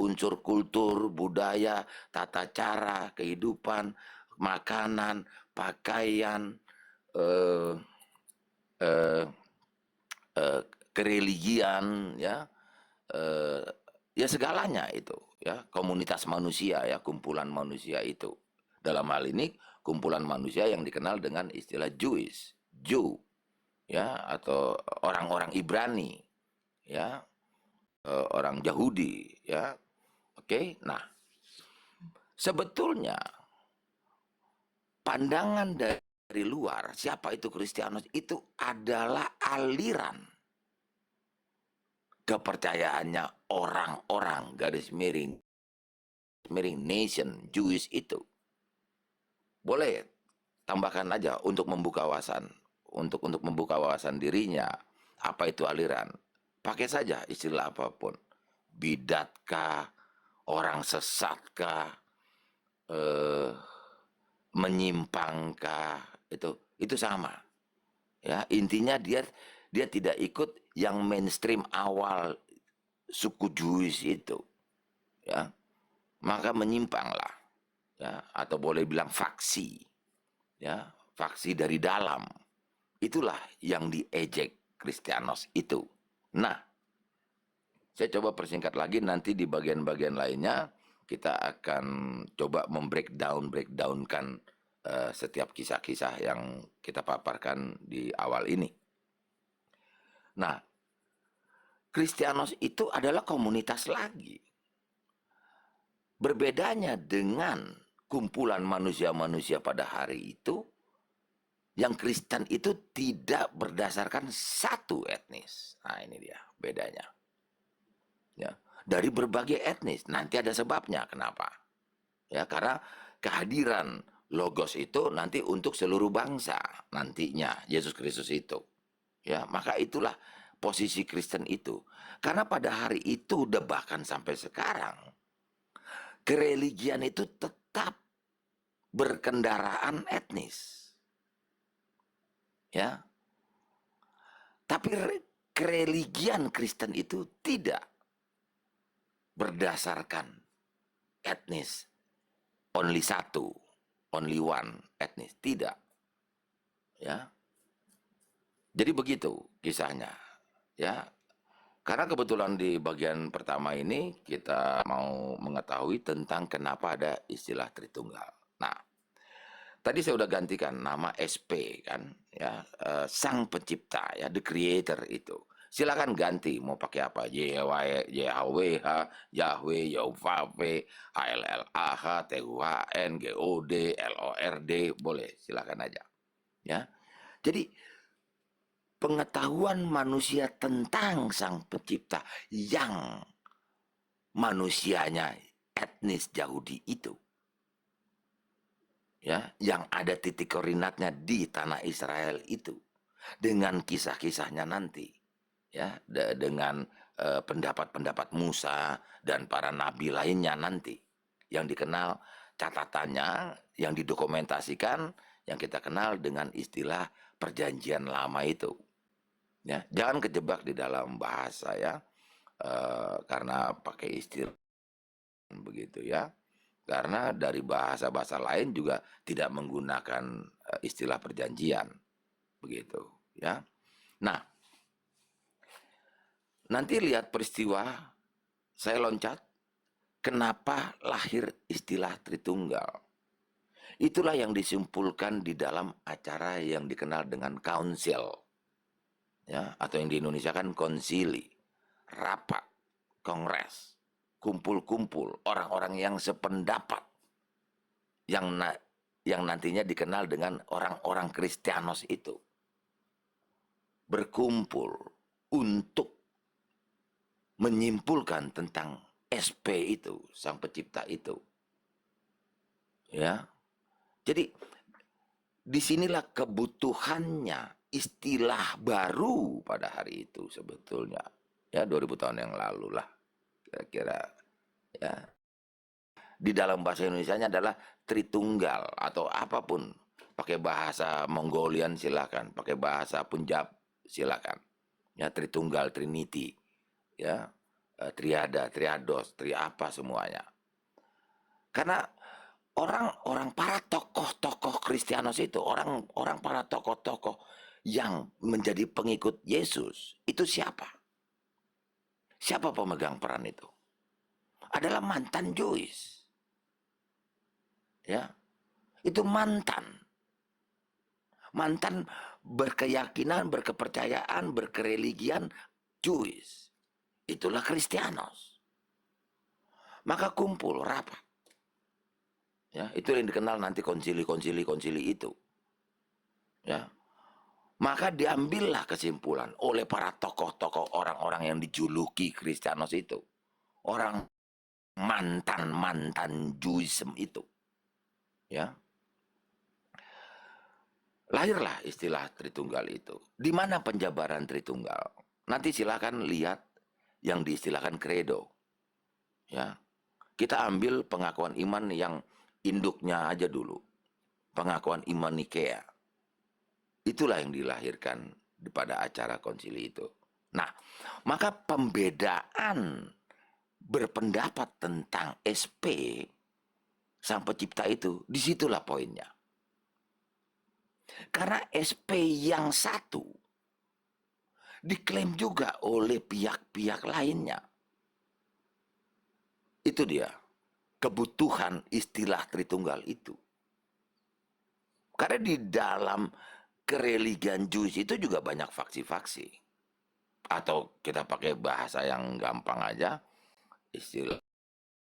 unsur kultur, budaya, tata cara, kehidupan, makanan, pakaian, eh, eh, eh, kereligian, ya, eh, ya segalanya itu, ya, komunitas manusia, ya, kumpulan manusia itu. Dalam hal ini kumpulan manusia yang dikenal dengan istilah Jewish, Jew, ya, atau orang-orang Ibrani, ya, orang Yahudi, ya. Oke, nah, sebetulnya pandangan dari luar siapa itu Kristianos itu adalah aliran kepercayaannya orang-orang garis miring nation Jewish itu. Boleh tambahkan aja untuk membuka wawasan, untuk membuka wawasan dirinya. Apa itu aliran? Pakai saja istilah apapun. Bidatkah, orang sesatkah, eh, menyimpangkah, itu sama. Ya, intinya dia tidak ikut yang mainstream awal suku Jewish itu, ya. Maka menyimpanglah, ya, atau boleh bilang faksi, ya, faksi dari dalam. Itulah yang diejek Kristianos itu. Nah, saya coba persingkat lagi, nanti di bagian-bagian lainnya kita akan coba breakdownkan setiap kisah-kisah yang kita paparkan di awal ini. Nah, Kristianos itu adalah komunitas lagi. Berbedanya dengan kumpulan manusia-manusia pada hari itu, yang Kristen itu tidak berdasarkan satu etnis. Nah, ini dia bedanya. Ya, dari berbagai etnis. Nanti ada sebabnya kenapa. Ya, karena kehadiran Logos itu nanti untuk seluruh bangsa nantinya, Yesus Kristus itu. Ya, maka itulah posisi Kristen itu. Karena pada hari itu, bahkan sampai sekarang, kereligian itu tetap berkendaraan etnis. Ya. Tapi kereligian Kristen itu tidak berdasarkan etnis. Only satu, only one etnis, tidak. Ya. Jadi begitu kisahnya. Ya. Karena kebetulan di bagian pertama ini kita mau mengetahui tentang kenapa ada istilah Tritunggal. Nah, tadi saya udah gantikan nama SP kan, ya, Sang Pencipta, ya, the Creator itu. Silakan ganti mau pakai apa, YHWH, Yahweh, Yahweh, HLLAH, TUHN, GOD, LORD, boleh silakan aja. Ya, jadi pengetahuan manusia tentang Sang Pencipta yang manusianya etnis Yahudi itu, ya, yang ada titik koordinatnya di tanah Israel itu, dengan kisah-kisahnya nanti, ya, dengan pendapat-pendapat Musa dan para nabi lainnya nanti, yang dikenal catatannya, yang didokumentasikan, yang kita kenal dengan istilah Perjanjian Lama itu. Ya, jangan kejebak di dalam bahasa, ya, karena pakai istilah begitu, ya. Karena dari bahasa-bahasa lain juga tidak menggunakan istilah perjanjian, begitu, ya. Nah, nanti lihat peristiwa, saya loncat, kenapa lahir istilah Tritunggal. Itulah yang disimpulkan di dalam acara yang dikenal dengan council, ya, atau yang di Indonesia kan konsili, rapat, kongres, kumpul-kumpul orang-orang yang sependapat, yang nantinya dikenal dengan orang-orang Kristianos itu, berkumpul untuk menyimpulkan tentang SP itu, Sang Pencipta itu. Ya. Jadi disinilah kebutuhannya istilah baru pada hari itu sebetulnya. Ya, 2000 tahun yang lalu lah kira-kira, ya. Di dalam bahasa Indonesianya adalah Tritunggal atau apapun. Pakai bahasa Mongolian silakan, pakai bahasa Punjab silakan. Ya, Tritunggal, Trinity. Ya. triada, triados, apa semuanya. Karena orang-orang para tokoh-tokoh Kristianos itu, orang para tokoh-tokoh yang menjadi pengikut Yesus, itu siapa? Siapa pemegang peran itu? Adalah mantan Jewish. Ya, itu mantan berkeyakinan, berkepercayaan, berkereligian Jewish. Itulah Kristianos. Maka kumpul rapat. Ya, itu yang dikenal nanti konsili itu. Ya. Maka diambillah kesimpulan oleh para tokoh-tokoh orang-orang yang dijuluki Kristianos itu. Orang mantan Judaism itu. Ya. Lahirlah istilah Tritunggal itu. Di mana penjabaran Tritunggal? Nanti silakan lihat yang diistilahkan kredo. Ya. Kita ambil pengakuan iman yang induknya aja dulu. Pengakuan iman Nikea. Itulah yang dilahirkan pada acara konsili itu. Nah, maka pembedaan berpendapat tentang SP Sang Pencipta itu, disitulah poinnya. Karena SP yang satu diklaim juga oleh pihak-pihak lainnya. Itu dia kebutuhan istilah Tritunggal itu. Karena di dalam kereligian Jewish itu juga banyak faksi-faksi. Atau kita pakai bahasa yang gampang aja, istilah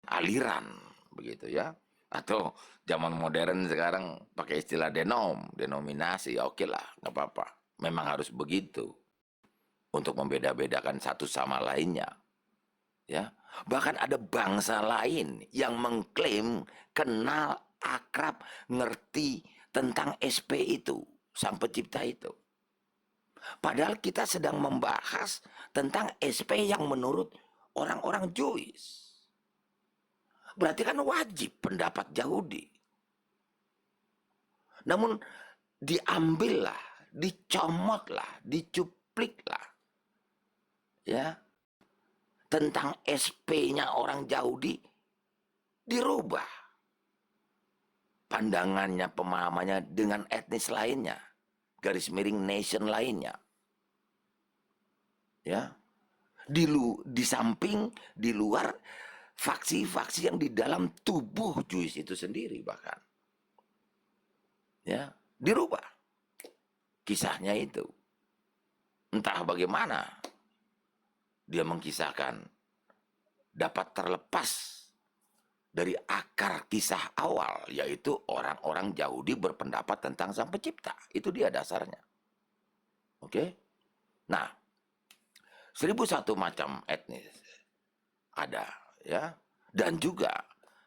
aliran, begitu ya. Atau zaman modern sekarang pakai istilah denominasi, oke lah, nggak apa-apa. Memang harus begitu untuk membeda-bedakan satu sama lainnya. Ya, bahkan ada bangsa lain yang mengklaim kenal, akrab, ngerti tentang SP itu, Sang Pencipta itu. Padahal kita sedang membahas tentang SP yang menurut orang-orang Jewish. Berarti kan wajib pendapat Yahudi. Namun diambillah, dicomotlah, dicupliklah. Ya. Tentang SP-nya orang Yahudi dirubah. Pandangannya, pemahamannya dengan etnis lainnya. Garis miring nation lainnya. Ya. Di samping, di luar faksi-faksi yang di dalam tubuh Jewish itu sendiri bahkan. Ya, dirubah. Kisahnya itu. Entah bagaimana dia mengkisahkan dapat terlepas dari akar kisah awal, yaitu orang-orang Yahudi berpendapat tentang Sang Pencipta. Itu dia dasarnya. Oke? Nah, 1001 macam etnis ada, ya. Dan juga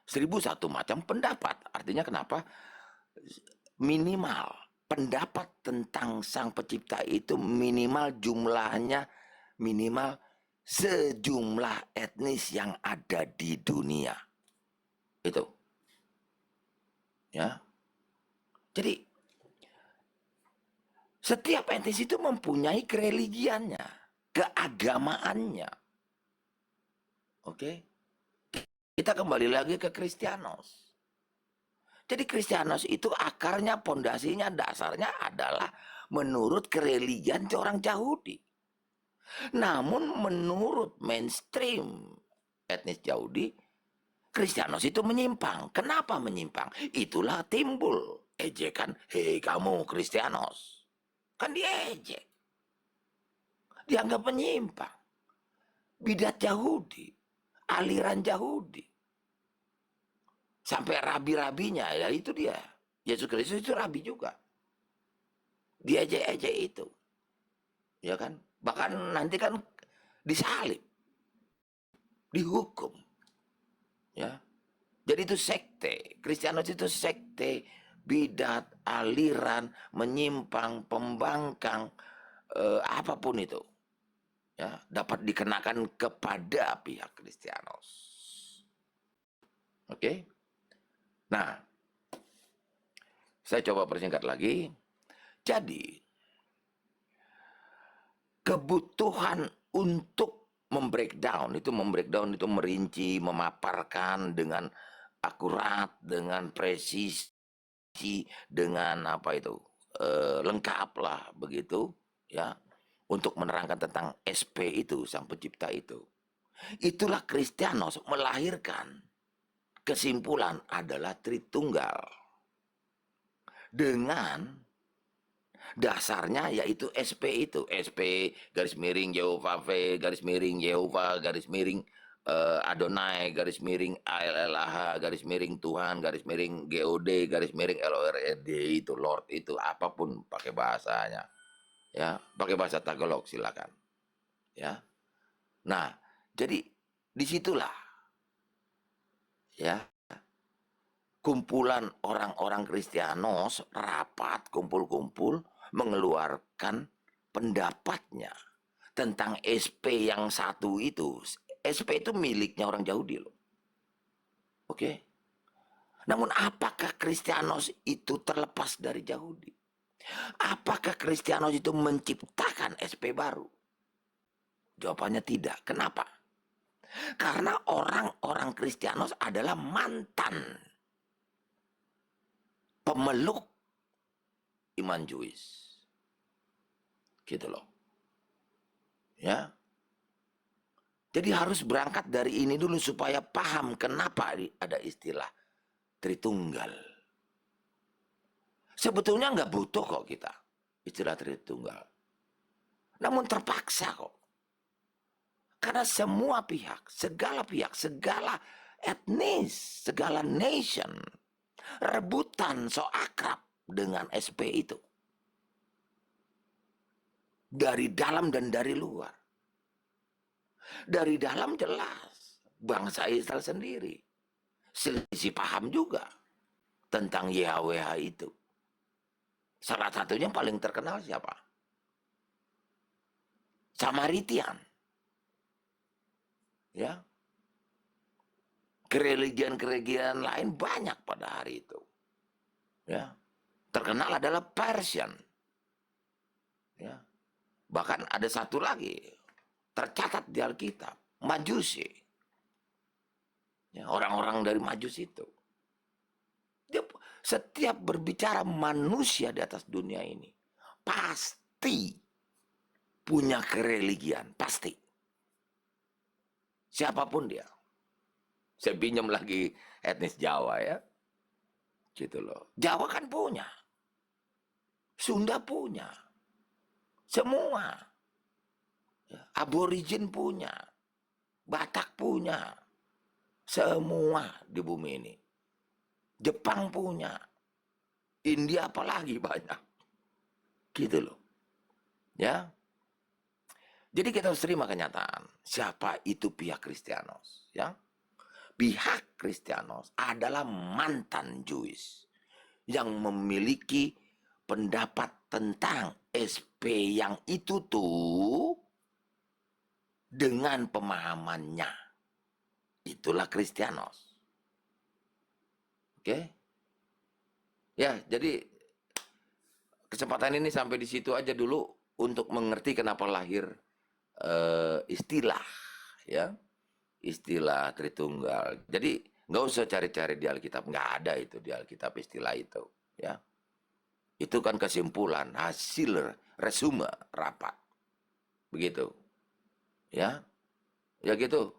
1001 macam pendapat. Artinya kenapa? Minimal pendapat tentang Sang Pencipta itu minimal jumlahnya minimal sejumlah etnis yang ada di dunia. Itu. Ya. Jadi setiap etnis itu mempunyai kereligiannya, keagamaannya. Oke. Kita kembali lagi ke Kristianos. Jadi Kristianos itu akarnya, pondasinya, dasarnya adalah menurut kereligian orang Yahudi. Namun menurut mainstream etnis Yahudi, Kristianos itu menyimpang. Kenapa menyimpang? Itulah timbul ejekan, hei kamu Kristianos. Kan diejek. Dianggap menyimpang. Bidat Yahudi, aliran Yahudi. Sampai rabi-rabinya, ya itu dia. Yesus Kristus itu rabi juga. Diejek-ejek itu. Ya kan? Bahkan nanti kan disalib. Dihukum. Ya. Jadi itu sekte. Kristianos itu sekte, bidat, aliran, menyimpang, pembangkang, apapun itu. Ya, dapat dikenakan kepada pihak Kristianos. Oke? Nah, saya coba persingkat lagi. Jadi, kebutuhan untuk membreakdown itu merinci, memaparkan dengan akurat, dengan presisi, dengan apa itu lengkap lah begitu ya, untuk menerangkan tentang SP itu, sang pencipta itu. Itulah Kristianos melahirkan kesimpulan adalah Tritunggal dengan dasarnya yaitu SP itu, SP garis miring Yehova V garis miring Yehova garis miring Adonai garis miring ALLAH garis miring Tuhan garis miring GOD garis miring LORD, itu Lord, itu apapun pakai bahasanya ya, pakai bahasa Tagalog silakan ya. Nah, jadi disitulah ya kumpulan orang-orang Kristianos rapat, kumpul-kumpul, mengeluarkan pendapatnya tentang SP yang satu itu. SP itu miliknya orang Yahudi loh. Oke. Namun apakah Kristianos itu terlepas dari Yahudi? Apakah Kristianos itu menciptakan SP baru? Jawabannya tidak. Kenapa? Karena orang-orang Kristianos adalah mantan pemeluk iman Jewish. Gitu loh. Ya. Jadi harus berangkat dari ini dulu supaya paham kenapa ada istilah Tritunggal. Sebetulnya nggak butuh kok kita istilah Tritunggal. Namun terpaksa kok. Karena semua pihak, segala etnis, segala nation rebutan so akrab dengan SP itu. Dari dalam dan dari luar. Dari dalam jelas bangsa Israel sendiri selisih paham juga tentang YHWH itu. Salah satunya yang paling terkenal siapa? Samaritian. Ya. Kereligian-kereligian lain banyak pada hari itu. Ya. Terkenal adalah Persian. Ya. Bahkan ada satu lagi tercatat di Alkitab, Majusi. Ya, orang-orang dari Majus itu. Dia setiap berbicara manusia di atas dunia ini pasti punya kereligian, pasti. Siapapun dia. Saya pinjam lagi etnis Jawa ya. Gitu loh. Jawa kan punya. Sunda punya. Semua. Aborigin punya. Batak punya. Semua di bumi ini. Jepang punya. India apalagi banyak. Gitu loh. Ya. Jadi kita harus terima kenyataan. Siapa itu pihak Kristianos? Ya. Pihak Kristianos adalah mantan Jewish yang memiliki pendapat tentang SP yang itu tuh dengan pemahamannya. Itulah Kristianos. Oke? Ya, jadi kesempatan ini sampai di situ aja dulu untuk mengerti kenapa lahir istilah ya. Istilah Tritunggal. Jadi nggak usah cari-cari di Alkitab, nggak ada itu di Alkitab istilah itu, ya. Itu kan kesimpulan, hasil resume rapat, begitu, ya, ya gitu.